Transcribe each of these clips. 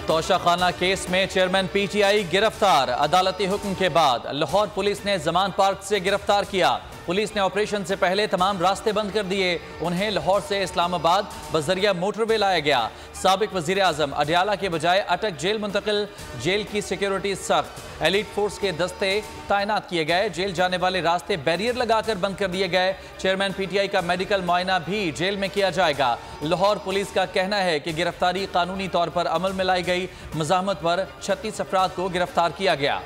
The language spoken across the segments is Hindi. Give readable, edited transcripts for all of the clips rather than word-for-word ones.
तोशाखाना केस में चेयरमैन पीटीआई गिरफ्तार। अदालती हुक्म के बाद लाहौर पुलिस ने जमान पार्क से गिरफ्तार किया। पुलिस ने ऑपरेशन से पहले तमाम रास्ते बंद कर दिए। उन्हें लाहौर से इस्लामाबाद बजरिया मोटरवे लाया गया। साबिक वजीर आजम अडियाला के बजाय अटक जेल मुंतकिल। जेल की सिक्योरिटी सख्त, एलीट फोर्स के दस्ते तैनात किए गए। जेल जाने वाले रास्ते बैरियर लगाकर बंद कर दिए गए। चेयरमैन पीटीआई का मेडिकल मुआयना भी जेल में किया जाएगा। लाहौर पुलिस का कहना है कि गिरफ्तारी कानूनी तौर पर अमल में लाई गई। मज़ाहमत पर 36 अफराद को गिरफ्तार किया गया।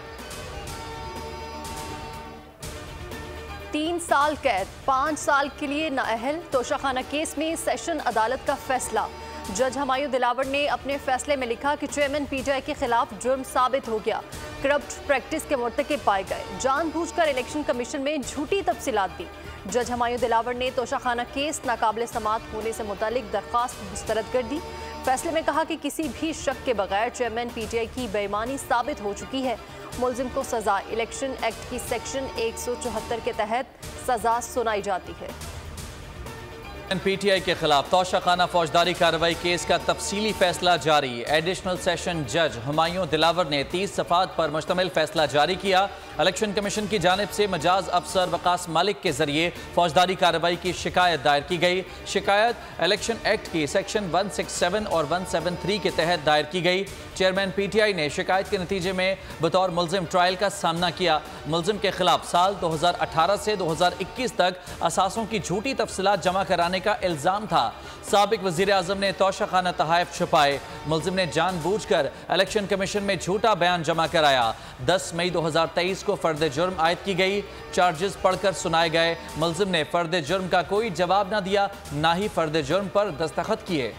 3 साल कैद, 5 साल के लिए नाअहल। तोशाखाना केस में सेशन अदालत का फैसला। जज हमायूं दिलावर ने अपने फैसले में लिखा कि चेयरमैन पीटीआई के खिलाफ जुर्म साबित हो गया, करप्ट प्रैक्टिस के मुर्तकिब पाए गए, जानबूझकर इलेक्शन कमीशन में झूठी तफसीलात दी। जज हमायूं दिलावर ने तोशाखाना केस नाकाबिल समात होने से मुतालिक दरख्वास्त मुस्तरद कर दी। फैसले में कहा कि किसी भी शक के बगैर चेयरमैन पीटीआई की बेईमानी साबित हो चुकी है। मुलजिम को सजा इलेक्शन एक्ट की सेक्शन 174 के तहत सजा सुनाई जाती है। पीटीआई के खिलाफ तोशाखाना फौजदारी कार्रवाई केस का तफसीली फैसला जारी। एडिशनल सेशन जज हुमायूं दिलावर ने 30 सफ़ात पर मुश्तमिल फैसला जारी किया। इलेक्शन कमीशन की जानिब से मजाज अफसर वकास मालिक के जरिए फौजदारी कार्रवाई की शिकायत दायर की गई। शिकायत इलेक्शन एक्ट की सेक्शन 167 और 173 के तहत दायर की गई। चेयरमैन पीटीआई ने शिकायत के नतीजे में बतौर मुलजिम ट्रायल का सामना किया। मुलजिम के खिलाफ साल 2018 से 2021 तक असासों की झूठी तफसीलात जमा कराने का इल्जाम था। साबिक वजीर आजम ने तोशाखाना तहाइफ छुपाए। मुलजिम ने जानबूझकर इलेक्शन कमीशन में झूठा बयान जमा कराया। 10 मई 2023 को फर्द जुर्म आयद की गई। चार्जेस पढ़कर सुनाए गए। मुलजिम ने फर्द जुर्म का कोई जवाब न दिया, ना ही फर्द जुर्म पर दस्तखत किए।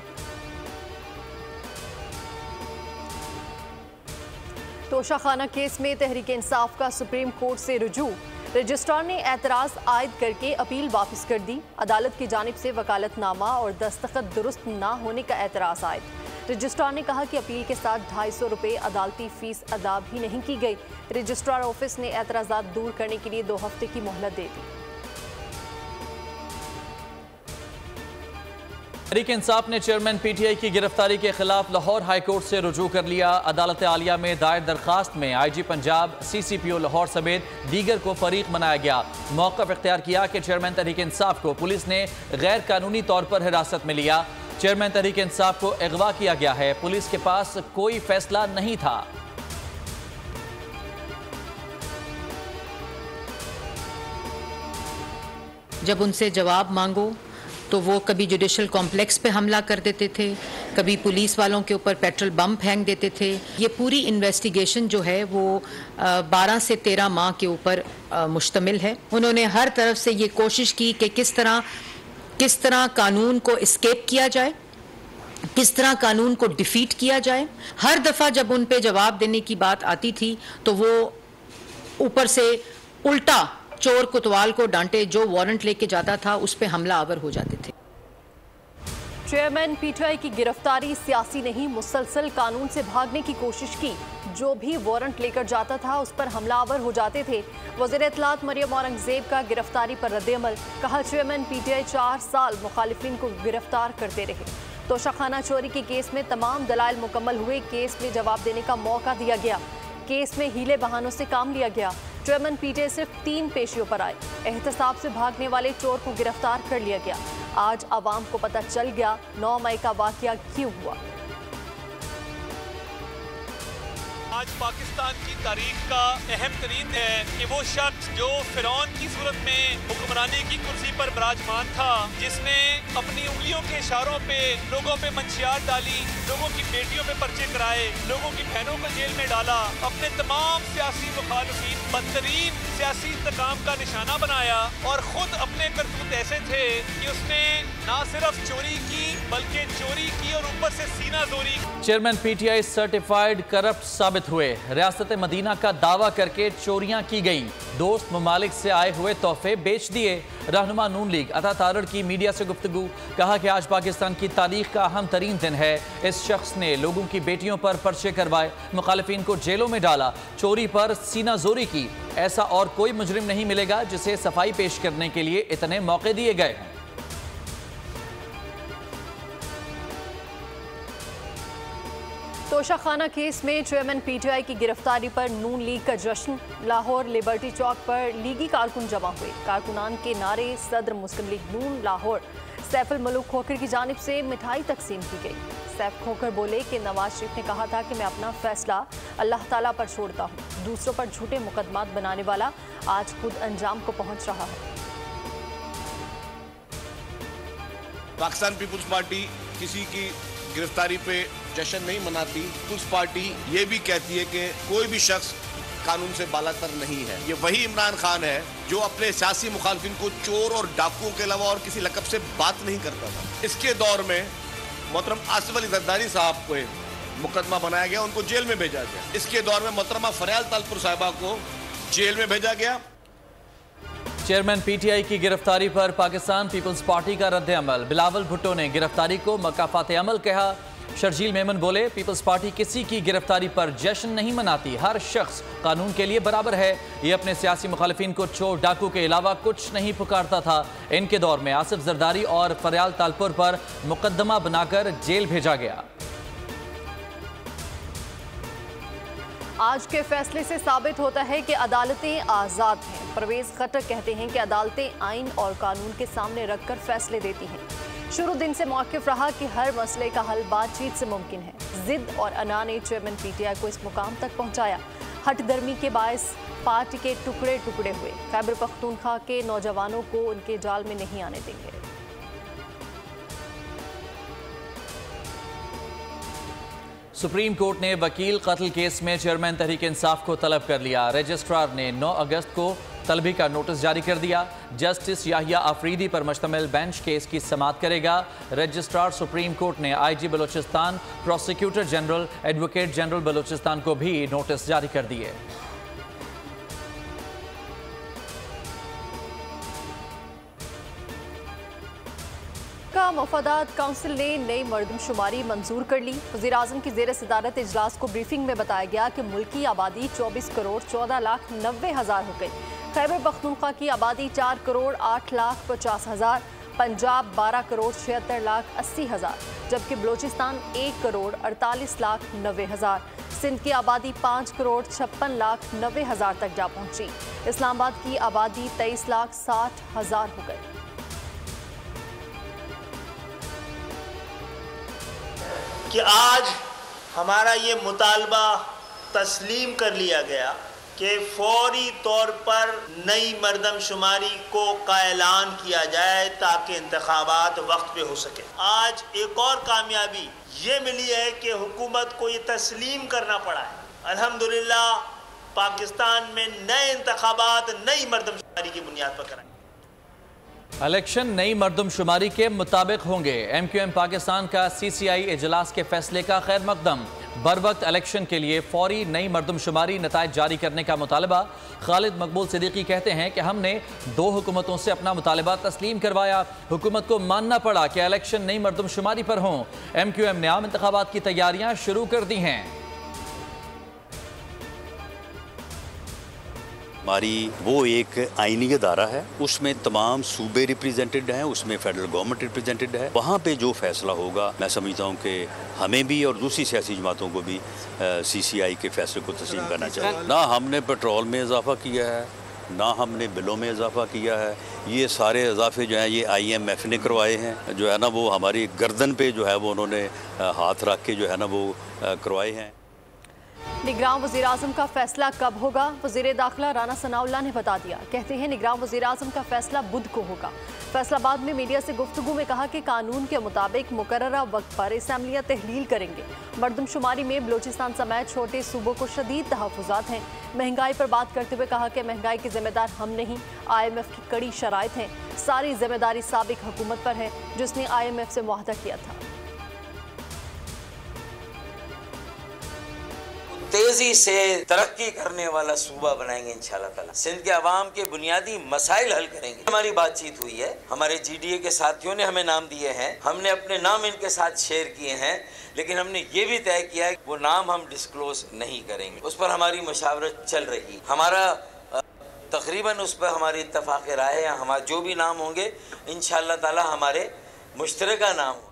तोशाखाना केस में तहरीक इंसाफ का सुप्रीम कोर्ट से रुजू। रजिस्ट्रार ने एतराज़ आयद करके अपील वापस कर दी। अदालत की जानिब से वकालतनामा और दस्तखत दुरुस्त ना होने का एतराज़ आयद। रजिस्ट्रार ने कहा कि अपील के साथ 250 रुपये अदालती फ़ीस अदा भी नहीं की गई। रजिस्ट्रार ऑफिस ने एतराज़ात दूर करने के लिए 2 हफ्ते की मोहलत दे दी। तहरीक इंसाफ ने चेयरमैन पीटीआई की गिरफ्तारी के खिलाफ लाहौर हाई कोर्ट से रुजू कर लिया। अदालत आलिया में दायर दरखास्त में आईजी पंजाब, सीसीपीओ लाहौर समेत दीगर को फरीक बनाया गया। मौक़िफ़ इख्तियार किया कि चेयरमैन तहरीक इंसाफ को पुलिस ने गैर कानूनी तौर पर हिरासत में लिया। चेयरमैन तहरीक इंसाफ को अगवा किया गया है। पुलिस के पास कोई फैसला नहीं था। जब उनसे जवाब मांगो तो वो कभी जुडिशल कॉम्प्लेक्स पे हमला कर देते थे, कभी पुलिस वालों के ऊपर पेट्रोल बम फेंक देते थे। ये पूरी इन्वेस्टिगेशन जो है वो 12 से 13 माह के ऊपर मुश्तमिल है। उन्होंने हर तरफ से ये कोशिश की कि किस तरह कानून को एस्केप किया जाए, किस तरह कानून को डिफीट किया जाए। हर दफ़ा जब उन पे जवाब देने की बात आती थी तो वो ऊपर से उल्टा चोर कोतवाल को डांटे, जो वारंट लेके जाता था उस पे हमला आवर हो जाते थे। चेयरमैन पीटीआई की गिरफ्तारी सियासी नहीं, मुसलसल कानून से भागने की कोशिश की। जो भी वारंट लेकर जाता था उस पर हमलावर हो जाते थे। वज़ीर इत्तलात मरियम औरंगज़ेब का गिरफ्तारी पर रद्द-ए-अमल। कहा चेयरमैन पीटीआई 4 साल मुखालिफिन को गिरफ्तार करते रहे। तोशाखाना चोरी के केस में तमाम दलाइल मुकम्मल हुए। केस में जवाब देने का मौका दिया गया। केस में हीले बहानों से काम लिया गया। चेयरमैन पीटीआई सिर्फ 3 पेशियों पर आए। एहतसाब से भागने वाले चोर को गिरफ्तार कर लिया गया। आज आवाम को पता चल गया 9 मई का वाकया क्यों हुआ। आज पाकिस्तान की तारीख का अहम तरीन है कि वो शख्स जो फिरौन की सूरत में हुक्मरानी की कुर्सी पर विराजमान था, जिसने अपनी उंगलियों के इशारों पे लोगों पे मंशियात डाली, लोगों की बेटियों पे पर्चे कराए, लोगों की बहनों को जेल में डाला, अपने तमाम सियासी मुखालिफिन बदतरीन सियासी इंतकाम का निशाना बनाया और खुद अपने करतूत ऐसे थे कि उसने न सिर्फ चोरी की बल्कि चोरी की और ऊपर से सीना जोरी। चेयरमैन पीटीआई सर्टिफाइड करप्ट साबित हुए। रियासत मदीना का दावा करके चोरियां की गई। दोस्त ममालिक से आए हुए तोहफे बेच दिए। रहनुमा नून लीग अता तारड़ की मीडिया से गुफ्तगू। कहा कि आज पाकिस्तान की तारीख का अहम तरीन दिन है। इस शख्स ने लोगों की बेटियों पर पर्चे करवाए, मुखालिफिन को जेलों में डाला, चोरी पर सीना जोरी की। ऐसा और कोई मुजरिम नहीं मिलेगा जिसे सफाई पेश करने के लिए इतने मौके दिए गए हैं। तोशाखाना केस में चेयरमैन पीटीआई की गिरफ्तारी पर नून लीग का जश्न। लाहौर लिबर्टी चौक पर लीगी कारकुन जमा हुए। कारकुनान के नारे सदर मुस्लिम लीग नून लाहौर सैफुल मलूक खोखर की जानिब से मिठाई तकसीम की गई। सैफ खोखर बोले कि नवाज शरीफ ने कहा था कि मैं अपना फैसला अल्लाह ताला पर छोड़ता हूँ। दूसरों पर झूठे मुकदमात बनाने वाला आज खुद अंजाम को पहुंच रहा है। पाकिस्तान पीपुल्स पार्टी किसी की गिरफ्तारी पे जश्न नहीं मनाती। पीपुल्स पार्टी ये भी कहती है कि कोई भी शख्स कानून से बालातर नहीं है। ये वही इमरान खान है जो अपने सियासी मुखालफिन को चोर और डाकुओं के अलावा और किसी लकब से बात नहीं करता था। इसके दौर में मोहतरम आसिफ अली जरदारी साहब को मुकदमा बनाया गया, उनको जेल में भेजा गया। इसके दौर में मोहतरमा फरियाल तालपुर साहिबा को जेल में भेजा गया। चेयरमैन पीटीआई की गिरफ्तारी पर पाकिस्तान पीपल्स पार्टी का रद्द अमल। बिलावल भुट्टो ने गिरफ्तारी को मकाफात अमल कहा। शर्जील मेमन बोले, पीपल्स पार्टी किसी की गिरफ्तारी पर जश्न नहीं मनाती। हर शख्स कानून के लिए बराबर है। ये अपने सियासी मुखालिफिन को चोर डाकू के अलावा कुछ नहीं पुकारता था। इनके दौर में आसिफ जरदारी और फरियाल तालपुर पर मुकदमा बनाकर जेल भेजा गया। आज के फैसले से साबित होता है कि अदालतें आज़ाद हैं। परवेज खट्टर कहते हैं कि अदालतें आइन और कानून के सामने रखकर फैसले देती हैं। शुरू दिन से मौक़िफ़ रहा कि हर मसले का हल बातचीत से मुमकिन है। जिद और अना ने चेयरमैन पीटीआई को इस मुकाम तक पहुंचाया। हट दर्मी के बायस पार्टी के टुकड़े टुकड़े हुए। खैबर पख्तूनख्वा के नौजवानों को उनके जाल में नहीं आने देंगे। सुप्रीम कोर्ट ने वकील कत्ल केस में चेयरमैन तहरीक इंसाफ को तलब कर लिया। रजिस्ट्रार ने 9 अगस्त को तलबी का नोटिस जारी कर दिया। जस्टिस याहिया अफरीदी पर मुश्तमिल बेंच केस की समाअत करेगा। रजिस्ट्रार सुप्रीम कोर्ट ने IG Balochistan, prosecutor general, advocate general Balochistan को भी नोटिस जारी कर दिए। का मफादात काउंसिल ने नई मरदमशुमारी मंजूर कर ली। वज़ीर-ए-आज़म की ज़ेर सदारत इजलास को ब्रीफिंग में बताया गया कि मुल्की आबादी 24 करोड़ 14 लाख 90 हज़ार हो गई। खैबर पख्तूनख्वा की आबादी 4 करोड़ 8 लाख 50 हज़ार, पंजाब 12 करोड़ 76 लाख 80 हज़ार, जबकि बलोचिस्तान 1 करोड़ 48 लाख 90 हज़ार। सिंध की आबादी 5 करोड़ 56 लाख 90 हज़ार तक जा पहुंची। इस्लामाबाद की आबादी 23 लाख 60 हज़ार हो गई। कि आज हमारा ये मुतालबा तस्लीम कर लिया गया कि फौरी तौर पर नई मरदमशुमारी को का ऐलान किया जाए ताकि इंतखाबात वक्त पे हो सके। आज एक और कामयाबी ये मिली है कि हुकूमत को ये तस्लीम करना पड़ा है। अल्हम्दुलिल्लाह पाकिस्तान में नए इंतखाबात नई मरदमशुमारी की बुनियाद पर कराएं। इलेक्शन नई मरदमशुमारी के मुताबिक होंगे। MQM पाकिस्तान का CCI इजलास के फैसले का खैर मकदम। बर वक्त इलेक्शन के लिए फौरी नई मरदमशुमारी नताइज जारी करने का मुतालबा। खालिद मकबूल सिद्दीकी कहते हैं कि हमने 2 हुकूमतों से अपना मुतालबा तस्लीम करवाया। हुकूमत को मानना पड़ा कि इलेक्शन नई मरदमशुमारी पर हों। MQM ने आम इंतखाबात की तैयारियां शुरू कर दी हैं। हमारी वो एक आईनी अदारा है, उसमें तमाम सूबे रिप्रेजेंटेड हैं, उसमें फेडरल गवर्नमेंट रिप्रेजेंटेड है। वहाँ पे जो फैसला होगा मैं समझता हूँ कि हमें भी और दूसरी सियासी जमातों को भी CCI के फैसले को तस्लीम करना चाहिए। ना हमने पेट्रोल में इजाफा किया है, ना हमने बिलों में इजाफा किया है। ये सारे इजाफे जो हैं ये IMF ने करवाए हैं। जो है ना वो हमारी गर्दन पे जो है वो उन्होंने हाथ रख के जो है ना वो करवाए हैं। निगरान वज़ीर-ए-आज़म का फैसला कब होगा? वज़ीर दाखिला राना सनाउल्लाह ने बता दिया। कहते हैं निगरान वज़ीर-ए-आज़म का फैसला बुध को होगा। फैसलाबाद में मीडिया से गुफ्तगू में कहा कि कानून के मुताबिक मुकर्ररा वक्त पर असम्बलियाँ तहलील करेंगे। मरदमशुमारी में बलूचिस्तान समेत छोटे सूबों को शदीद तहफ़्फ़ुज़ात हैं। महंगाई पर बात करते हुए कहा कि महंगाई के जिम्मेदार हम नहीं, IMF की कड़ी शराइत हैं। सारी जिम्मेदारी साबिक हुकूमत पर है जिसने IMF से मुआहदा किया था। तेजी से तरक्की करने वाला सूबा बनाएंगे इंशाल्लाह ताला। सिंध के अवाम के बुनियादी मसाइल हल करेंगे। हमारी बातचीत हुई है, हमारे GDA के साथियों ने हमें नाम दिए हैं, हमने अपने नाम इनके साथ शेयर किए हैं, लेकिन हमने ये भी तय किया है वो नाम हम डिस्क्लोज नहीं करेंगे। उस पर हमारी मशावरत चल रही। हमारा तकरीबन उस पर हमारी इत्तफाक राय है। हमारे जो भी नाम होंगे इंशाल्लाह ताला हमारे मुश्तरका नाम।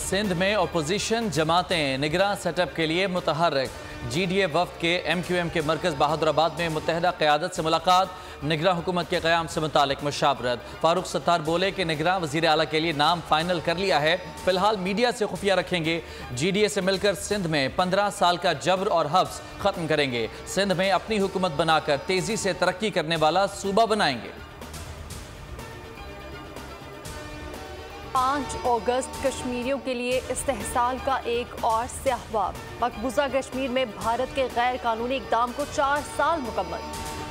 सिंध में अपोजिशन जमातें निगरान सेटअप के लिए मुतहर्रिक। GDA वफ्द के MQM के मरकज़ बहादुराबाद में मुत्तहिदा क़यादत से मुलाकात। निगरान हुकूमत के क़याम से मुतालिक मुशावरत। फारूक सत्तार बोले कि निगरान वज़ीर आला के लिए नाम फाइनल कर लिया है, फिलहाल मीडिया से खुफिया रखेंगे। GDA से मिलकर सिंध में 15 साल का जबर और हब्स ख़त्म करेंगे। सिंध में अपनी हुकूमत बनाकर तेज़ी से तरक्की करने वाला सूबा बनाएंगे। 5 अगस्त कश्मीरियों के लिए इस्तेहसाल का एक और स्याहबाब। मकबूजा कश्मीर में भारत के गैर कानूनी इक़दाम को 4 साल मुकम्मल।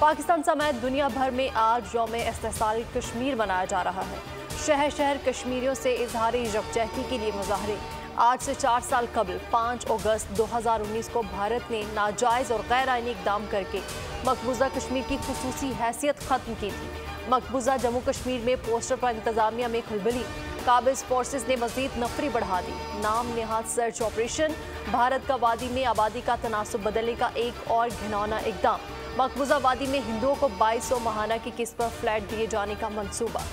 पाकिस्तान समेत दुनिया भर में आज यौम इस्तेहसाल कश्मीर मनाया जा रहा है। शहर शहर कश्मीरियों से इजहार यकजहती के लिए मुजाहरे। आज से 4 साल कबल 5 अगस्त 2019 को भारत ने नाजायज़ और गैर आईनी इक़दाम करके मकबूजा कश्मीर की खुसूसी हैसियत ख़त्म की थी। मकबूजा जम्मू कश्मीर में पोस्टर पर इंतजामिया में खलबली। काबिज फोर्सेस ने मजीद नफरी बढ़ा दी। नाम नेहाद सर्च ऑपरेशन। भारत का वादी में आबादी का तनासुब बदलने का एक और घिनौना इकदाम। मकबूजा वादी में हिंदुओं को 2200 माहाना की किस्त पर फ्लैट दिए जाने का मंसूबा।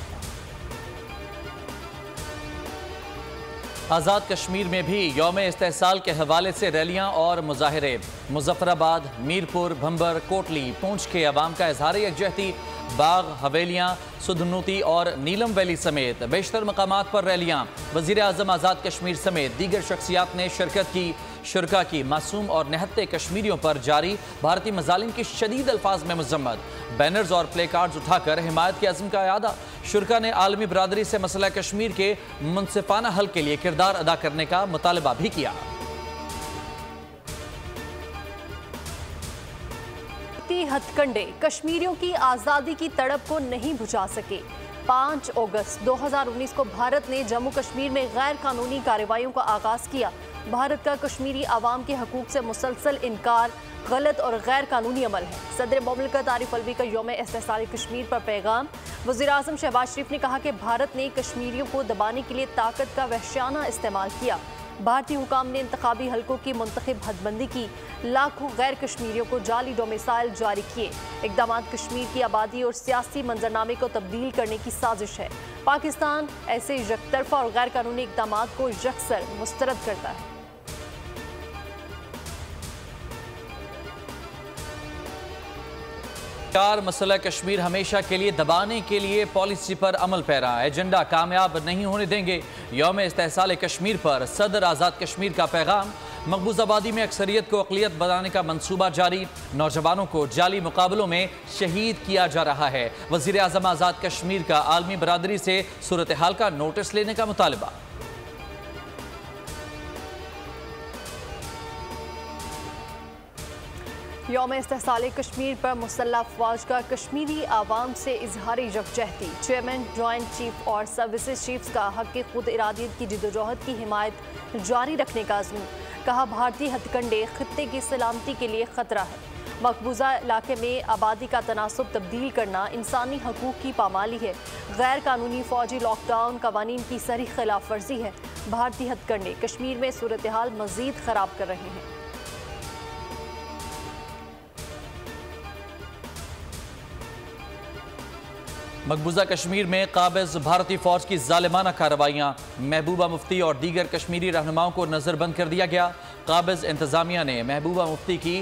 आज़ाद कश्मीर में भी यौम इस्तेहसाल के हवाले से रैलियां और मुजाहरे। मुजफ्फराबाद, मीरपुर, भंबर, कोटली, पूंछ के अवाम का इजहार यकजहती। बाग, हवेलियाँ, सुधनूती और नीलम वैली समेत बेशतर मकामात पर रैलियाँ। वज़ीर आज़म आज़ाद कश्मीर समेत दीगर शख्सियात ने शिरकत की। शुरका की मासूम और निहत्ते कश्मीरियों पर जारी भारतीय मजालिम की शदीद अल्फाज में मजम्मत। बैनर्स और प्ले कार्ड्स उठाकर हिमायत के अज़्म का इरादा। शुरका ने आलमी बरादरी से मसला कश्मीर के मुनसिफाना हल के लिए किरदार अदा करने का मुतालबा भी किया। हथकंडे कश्मीरियों की आज़ादी की तड़प को नहीं बुझा सके। 5 अगस्त 2019 को भारत ने जम्मू कश्मीर में गैर कानूनी कार्रवाइयों का आगाज़ किया। भारत का कश्मीरी आवाम के हकूक़ से मुसलसल इनकार गलत और गैर कानूनी अमल है। सदर मुमलिकत आरिफ अलवी का यौम इस्तेहसाल कश्मीर पर पैगाम। वज़ीर आज़म शहबाज शरीफ ने कहा कि भारत ने कश्मीरियों को दबाने के लिए ताकत का वहशियाना इस्तेमाल किया। भारतीय हुकाम ने इंतखाबी हलकों की मुंतखब हदबंदी की। लाखों गैर कश्मीरियों को जाली डोमिसाइल जारी किए। इक़दाम कश्मीर की आबादी और सियासी मंजरनामे को तब्दील करने की साजिश है। पाकिस्तान ऐसे यकतरफा और गैर कानूनी इक़दाम को यकसर मुस्तरद करता है। मसला कश्मीर हमेशा के लिए दबाने के लिए पॉलिसी पर अमल पैरा। एजेंडा कामयाब नहीं होने देंगे। यौम इस्तेहसाल कश्मीर पर सदर आज़ाद कश्मीर का पैगाम। मकबूजाबादी में अक्सरियत को अक़लियत बनाने का मंसूबा जारी। नौजवानों को जाली मुकाबलों में शहीद किया जा रहा है। वज़ीर आज़म आज़ाद कश्मीर का आलमी बरादरी से सूरत हाल का नोटिस लेने का मुतालबा। यौम इस्तेहसाल कश्मीर पर मुसल्लह अफवाज का कश्मीरी आवाम से इजहार यकजहती। चेयरमैन, जॉइंट चीफ और सर्विसेज चीफ्स का हक़ खुद इरादियत की जिद्दोजहद की हिमायत जारी रखने का अज़्म। कहा भारतीय हथकंडे खित्ते की सलामती के लिए ख़तरा है। मकबूजा इलाके में आबादी का तनासुब तब्दील करना इंसानी हकूक़ की पामाली है। गैर कानूनी फ़ौजी लॉकडाउन कवानीन की सरीह खिलाफ वर्जी है। भारतीय हथकंडे कश्मीर में सूरत हाल मज़ीद ख़राब कर रहे हैं। मकबूजा कश्मीर में काबिज भारतीय फ़ौज की ज़ालिमाना कार्रवाइयाँ। महबूबा मुफ्ती और दीगर कश्मीरी रहनुमाओं को नज़रबंद कर दिया गया। काबिज इंतज़ामिया ने महबूबा मुफ्ती की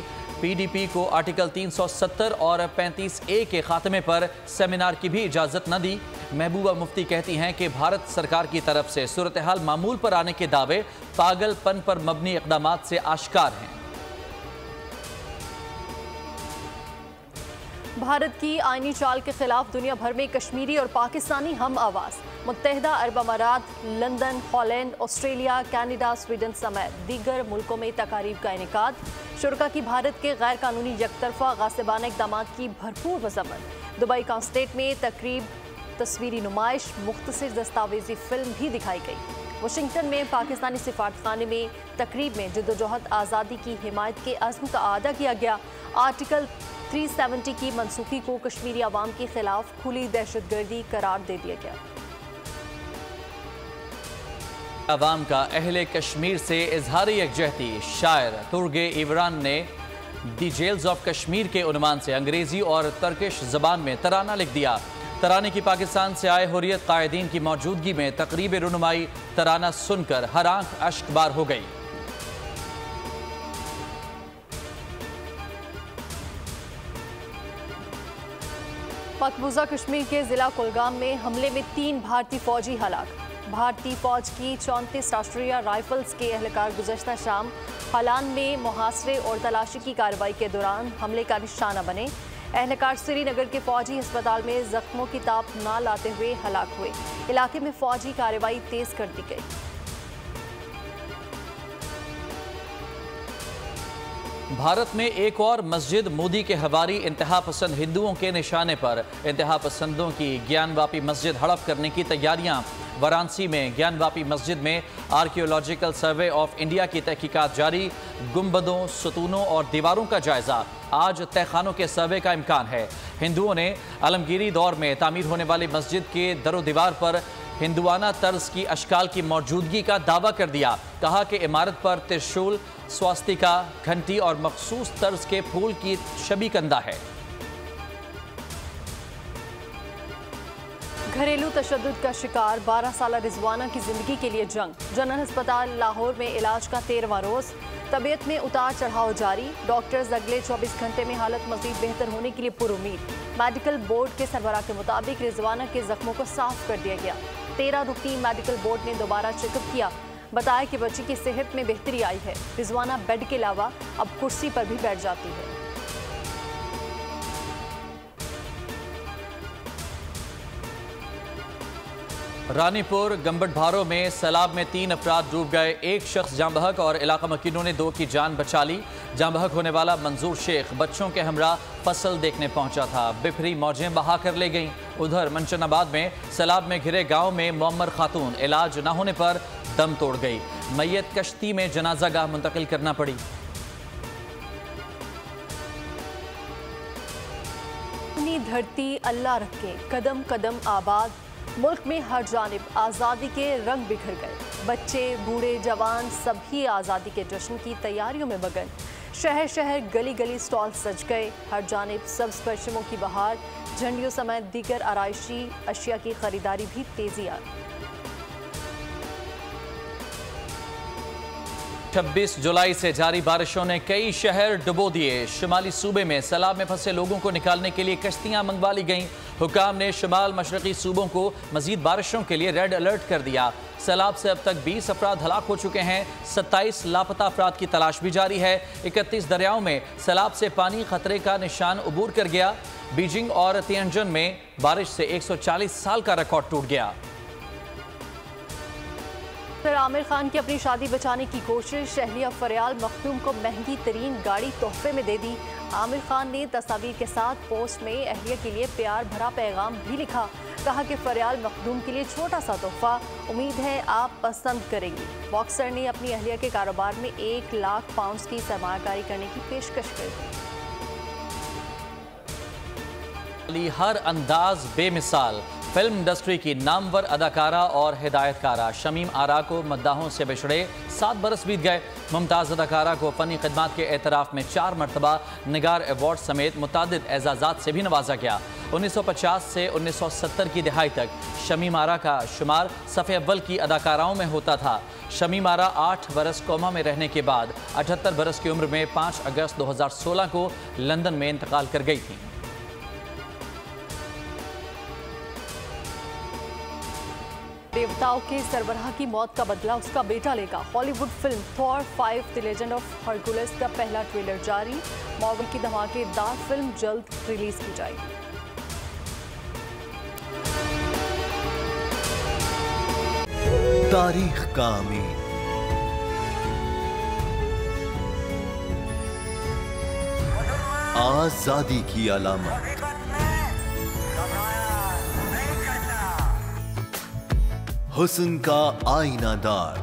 PDP को आर्टिकल 370 और 35A के खात्मे पर सेमिनार की भी इजाज़त न दी। महबूबा मुफ्ती कहती हैं कि भारत सरकार की तरफ से सूरत हाल मामूल पर आने के दावे पागलपन पर मबनी इक़दामात से आश्कार हैं। भारत की आईनी चाल के खिलाफ दुनिया भर में कश्मीरी और पाकिस्तानी हम आवाज़। मुत्तहिदा अरब अमारात, London, Holland, Australia, Canada, Sweden समेत दीगर मुल्कों में तकारीब का इनेकाद। शुरका की भारत के गैर कानूनी यकतरफा गासिबाना इक़दाम की भरपूर मजम्मत। दुबई कॉन्स्टेट में तकरीब, तस्वीरी नुमाइश, मुख्तसर दस्तावेजी फिल्म भी दिखाई गई। वाशिंगटन में पाकिस्तानी सिफारतखाने में तकरीब में जद्दोजहद आज़ादी की हिमायत के अज़्म का अदा किया गया। आर्टिकल 370 की मनसूखी को कश्मीरी आवाम के खिलाफ खुली दहशतगर्दी करार दे दिया गया। आवाम का अहले कश्मीर से इजहार यकजहती। शायर तुर्गे इवरान ने दी जेल्स ऑफ कश्मीर के उन्वान से अंग्रेजी और तर्किश जबान में तराना लिख दिया। तराने की पाकिस्तान से आए हुर्रियत कायदीन की मौजूदगी में तकरीब रुनुमाई, तराना सुनकर हर आंख अश्कबार हो गई। मकबूजा कश्मीर के जिला कुलगाम में हमले में 3 भारतीय फौजी हलाक। भारतीय फौज की 34 राष्ट्रीय राइफल्स के एहलकार गुज़श्ता शाम हलान में मुहासरे और तलाशी की कार्रवाई के दौरान हमले का निशाना बने। एहलकार श्रीनगर के फौजी अस्पताल में जख्मों की ताप न लाते हुए हलाक हुए। इलाके में फौजी कार्रवाई तेज कर दी गई। भारत में एक और मस्जिद मोदी के हवारी इंतहा पसंद हिंदुओं के निशाने पर। इंतहा पसंदों की ज्ञानवापी मस्जिद हड़प करने की तैयारियां। वाराणसी में ज्ञानवापी मस्जिद में आर्कियोलॉजिकल सर्वे ऑफ इंडिया की तहकीकात जारी। गुंबदों, सतूनों और दीवारों का जायजा। आज तहखानों के सर्वे का इम्कान है। हिंदुओं ने आलमगीरी दौर में तामीर होने वाली मस्जिद के दरो दीवार पर हिंदुआना तर्ज की अशकाल की मौजूदगी का दावा कर दिया। कहा कि इमारत पर त्रिशूल, स्वास्तिका, घंटी और मखसूस तर्ज के फूल की छवि कंदा है। घरेलू तशद्दुद का शिकार 12 साल रिजवाना की जिंदगी के लिए जंग। जनरल अस्पताल लाहौर में इलाज का 13वां रोज। तबीयत में उतार चढ़ाव जारी। डॉक्टर्स अगले 24 घंटे में हालत मजीद बेहतर होने के लिए पुरुमीद। मेडिकल बोर्ड के सरबराह के मुताबिक रिजवाना के जख्मों को साफ कर दिया गया। 13 रुकनी मेडिकल बोर्ड ने दोबारा चेकअप किया। बताया कि बच्ची की सेहत में बेहतरी आई है। रिजवाना बेड के अलावा अब कुर्सी पर भी बैठ जाती है। रानीपुर गंबट भारो में सैलाब में 3 अफराद डूब गए। एक शख्स जाँ बहक और इलाका मकीनों ने 2 की जान बचा ली। जाँ बहक होने वाला मंजूर शेख बच्चों के हमरा फसल देखने पहुंचा था। बिफरी मौजें बहा कर ले गईं। उधर मंचनाबाद में सैलाब में घिरे गांव में मुअम्मर खातून इलाज न होने पर दम तोड़ गई। मैयत कश्ती में जनाजा गाह मुंतकिल करना पड़ी। अपनी धरती अल्लाह रखे, कदम कदम आबाद। मुल्क में हर जानिब आज़ादी के रंग बिखर गए। बच्चे, बूढ़े, जवान सभी आज़ादी के जश्न की तैयारियों में मगन। शहर शहर, गली गली स्टॉल सज गए। हर जानिब सब्ज़ परचमों की बहार। झंडियों समेत दीगर आराइशी अशिया की खरीदारी भी तेजी आ। 26 जुलाई से जारी बारिशों ने कई शहर डुबो दिए। शुमाली सूबे में सैलाब में फंसे लोगों को निकालने के लिए कश्तियां मंगवा ली गईं। हुकाम ने शुमाल मशरकी सूबों को मजीद बारिशों के लिए रेड अलर्ट कर दिया। सैलाब से अब तक 20 अफराद हलाक हो चुके हैं। 27 लापता अफराद की तलाश भी जारी है। 31 दरियाओं में सैलाब से पानी खतरे का निशान उबूर कर गया। बीजिंग और तियानजन में बारिश से 140 साल का रिकॉर्ड टूट गया। आमिर खान की अपनी शादी बचाने की कोशिश। अहलिया फरियाल मखदूम को महंगी तरीन गाड़ी तोहफे में दे दी। आमिर खान ने तस्वीर के साथ पोस्ट में अहलिया के लिए प्यार भरा पैगाम भी लिखा। कहा कि फरियाल मखदूम के लिए छोटा सा तोहफा, उम्मीद है आप पसंद करेंगी। बॉक्सर ने अपनी अहलिया के कारोबार में 1 लाख पाउंड की सरमायाकारी करने की पेशकश कर दी। हर अंदाज बेमिसाल। फिल्म इंडस्ट्री की नामवर अदाकारा और हिदायतकारा शमीम आरा को मद्दाहों से बिछड़े 7 बरस बीत गए। मुमताज़ अदाकारा को फ़नी खिदमात के एतराफ़ में 4 मरतबा निगार अवार्ड समेत मुतादिद एजाज़ात से भी नवाजा गया। 1950 से 1970 की दिहाई तक शमीम आरा का शुमार सफ़े अव्वल की अदाकाराओं में होता था। शमीम आरा 8 बरस कोमा में रहने के बाद 78 बरस की उम्र में 5 अगस्त 2016 को लंदन में इंतकाल कर गई थी। देवताओं के सरबराह की मौत का बदला उसका बेटा लेगा। Hollywood film Thor 5 the legend of Hercules का पहला ट्रेलर जारी। मार्वल की धमाकेदार फिल्म जल्द रिलीज की जाएगी। तारीख का अमीर, आजादी की अलामत, हुस्न का आईनादार,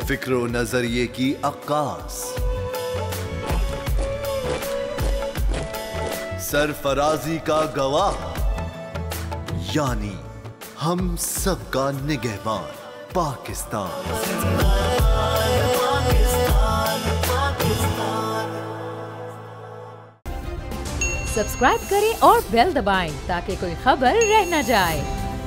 फिक्र व नजरिए की अक्कास, सरफराजी का गवाह, यानी हम सबका निगहबान पाकिस्तान। सब्सक्राइब करें और बेल दबाएं ताकि कोई खबर रह न जाए।